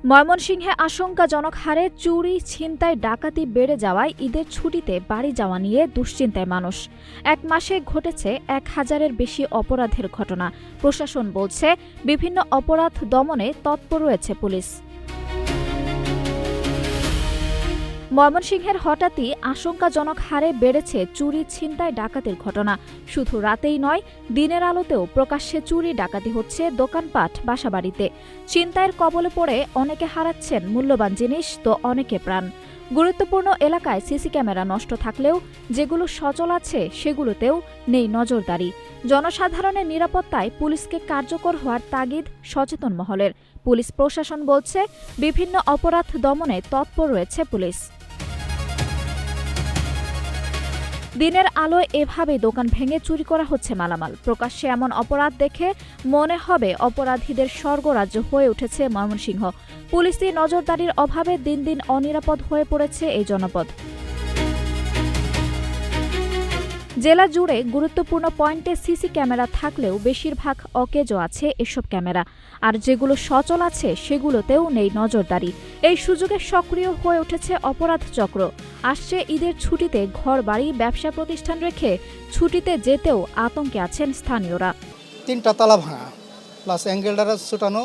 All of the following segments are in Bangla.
ময়মনসিংহে আশঙ্কাজনক হারে চুরি, ছিনতাই, ডাকাতি বেড়ে যাওয়ায় ঈদের ছুটিতে বাড়ি যাওয়া নিয়ে দুশ্চিন্তায় মানুষ। এক মাসে ঘটেছে ১,০০০-এর বেশি অপরাধের ঘটনা। প্রশাসন বলছে, বিভিন্ন অপরাধ দমনে তৎপর রয়েছে পুলিশ। ময়মনসিংহের হঠাৎই আশঙ্কাজনক হারে বেড়েছে চুরি, ছিনতাই, ডাকাতির ঘটনা। শুধু রাতেই নয়, দিনের আলোতেও প্রকাশ্যে চুরি, ডাকাতি হচ্ছে দোকানপাট, বাসাবাড়িতে। ছিনতাইয়ের কবলে পড়ে অনেকে হারাচ্ছেন মূল্যবান জিনিস, তো অনেকে প্রাণ। গুরুত্বপূর্ণ এলাকায় সিসি ক্যামেরা নষ্ট থাকলেও যেগুলো সচল আছে সেগুলোতেও নেই নজরদারি। জনসাধারণের নিরাপত্তায় পুলিশকে কার্যকর হওয়ার তাগিদ সচেতন মহলের। পুলিশ প্রশাসন বলছে, বিভিন্ন অপরাধ দমনে তৎপর রয়েছে পুলিশ। দিনের আলোয় এভাবে দোকান ভেঙে চুরি করা হচ্ছে মালামাল। প্রকাশ্যে এমন অপরাধ দেখে মনে হবে অপরাধীদের স্বর্গরাজ্য হয়ে উঠেছে ময়মনসিংহ। পুলিশি নজরদারির অভাবে দিন দিন অনিরাপদ হয়ে পড়েছে এই জনপদ। জেলা জুড়ে গুরুত্বপূর্ণ পয়েন্টে সিসি ক্যামেরা থাকলেও বেশিরভাগ অকেজো আছে এসব ক্যামেরা। আর যেগুলো সচল আছে সেগুলোতেও নেই নজরদারি। এই সুযোগে সক্রিয় হয়ে উঠেছে অপরাধ চক্র। আসছে ঈদের ছুটিতে ঘর বাড়ি, ব্যবসা প্রতিষ্ঠান রেখে ছুটিতে যেতেও আতঙ্কে আছেন স্থানীয়রা। 3টা তালা ভাঙা প্লাস অ্যাঙ্গেলডারা ছুটানো,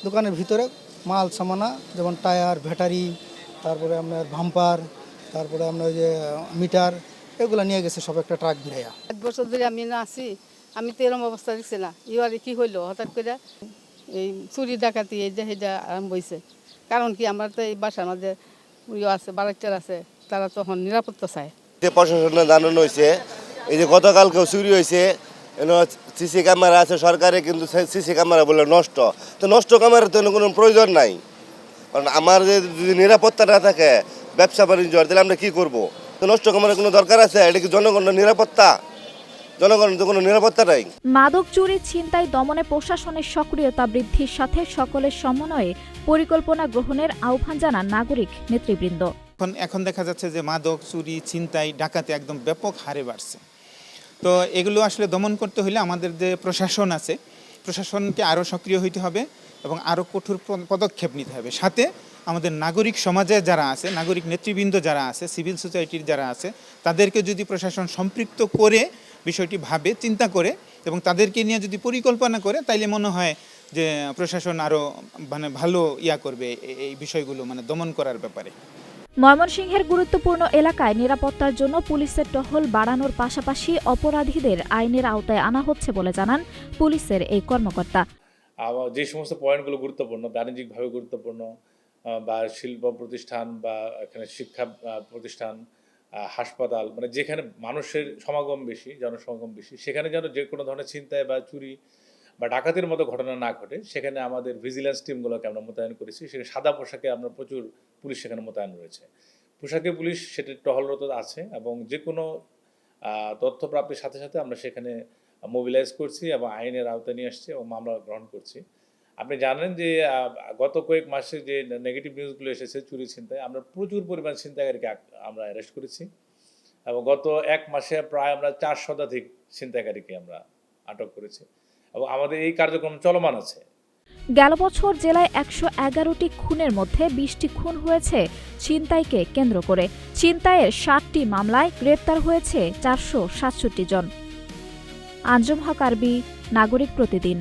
দোকানের ভিতরে মাল সামানা যেমন টায়ার, ব্যাটারি, তারপরে আপনার ভাম্পার, তারপরে আপনার যে মিটার, এগুলো নিয়ে গেছে সব একটা ট্রাক ঘিরাইয়া। 1 বছর ধরে আমি না আছি, আমি তো এরকম অবস্থা দেখছি না। এবারে কি হইলো হঠাৎ করে এই চুরি ডাকাতি এই যে এটা আরম্ভ হয়েছে। কারণ কি, আমার তো এই বাসার মাঝে আছে, বারাকটার আছে, তারা তখন নিরাপত্তা চায়। প্রশাসনে জানানো হয়েছে, এই যে গতকালকেও চুরি হয়েছে, সিসি ক্যামেরা আছে সরকারে, কিন্তু সিসি ক্যামেরা বলে নষ্ট। তো নষ্ট ক্যামেরার তো কোনো প্রয়োজন নাই, কারণ আমার যদি নিরাপত্তা না থাকে ব্যবসা বাণিজ্য, তাহলে আমরা কী করবো? তো নষ্ট ক্যামেরার কোনো দরকার আছে? এটা কি জনগণের নিরাপত্তা? জনগণের তো কোনো নিরাপত্তা নাই। মাদক চুরি, ছিনতাই দমনে প্রশাসনের সক্রিয়তা বৃদ্ধির সাথে সকলের সমন্বয়ে পরিকল্পনা গ্রহণের আহ্বান জানান নাগরিক নেতৃবৃন্দ। এখন দেখা যাচ্ছে যে মাদক, চুরি, ছিনতাই, ডাকাতি একদম ব্যাপক হারে বাড়ছে। তো এগুলো আসলে দমন করতে হলে আমাদের যে প্রশাসন আছে, প্রশাসনকে আরও সক্রিয় হইতে হবে এবং আরও কঠোর পদক্ষেপ নিতে হবে। সাথে আমাদের নাগরিক সমাজে যারা আছে, নাগরিক নেতৃবৃন্দ যারা আছে, সিভিল সোসাইটির যারা আছে, তাদেরকে যদি প্রশাসন সম্পৃক্ত করে বিষয়টি ভাবে, চিন্তা করে এবং তাদেরকে নিয়ে যদি পরিকল্পনা করে, তাইলে মনে হয় যে প্রশাসন আরও ভালো করবে এই বিষয়গুলো দমন করার ব্যাপারে। ময়মনসিংহের গুরুত্বপূর্ণ এলাকায় নিরাপত্তার জন্য পুলিশের টহল বাড়ানোর পাশাপাশি অপরাধীদের আইনের আওতায় আনা হচ্ছে বলে জানান পুলিশের এই কর্মকর্তা। যে সমস্ত পয়েন্টগুলো গুরুত্বপূর্ণ, বাণিজ্যিকভাবে গুরুত্বপূর্ণ বা শিল্প প্রতিষ্ঠান বা এখানে শিক্ষা প্রতিষ্ঠান, হাসপাতাল, যেখানে মানুষের সমাগম বেশি, জনসমাগম বেশি, সেখানে যেন যে কোনো ধরনের ছিনতাই বা চুরি বা ডাকাতির মতো ঘটনা না ঘটে, সেখানে আমাদের ভিজিলেন্স টিমগুলোকে আমরা মোতায়েন করেছি। সেখানে সাদা পোশাকে আমরা প্রচুর পুলিশ সেখানে মোতায়েন রয়েছে। পোশাকে পুলিশ সেটি টহলরত আছে এবং যে কোনো তথ্য প্রাপ্তির সাথে সাথে আমরা সেখানে মোবিলাইজ করছি এবং আইনের আওতায় নিয়ে আসছি এবং মামলা গ্রহণ করছি। আপনি জানেন যে গত কয়েক মাসে যে নেগেটিভ নিউজগুলো এসেছে চুরি, ছিনতাই, আমরা প্রচুর পরিমাণ ছিনতাইকারীকে আমরা অ্যারেস্ট করেছি এবং গত 1 মাসে প্রায় আমরা 4 শতাধিক ছিনতাইকারীকে আমরা আটক করেছি এবং আমাদের এই কার্যক্রম চলমান আছে। গেল বছর জেলায় 111টি খুনের মধ্যে 20টি খুন হয়েছে ছিনতাইকে কেন্দ্র করে। ছিনতাইয়ের 60টি মামলায় গ্রেপ্তার হয়েছে 467 জন। আঞ্জুম হক আরবি, নাগরিক প্রতিদিন।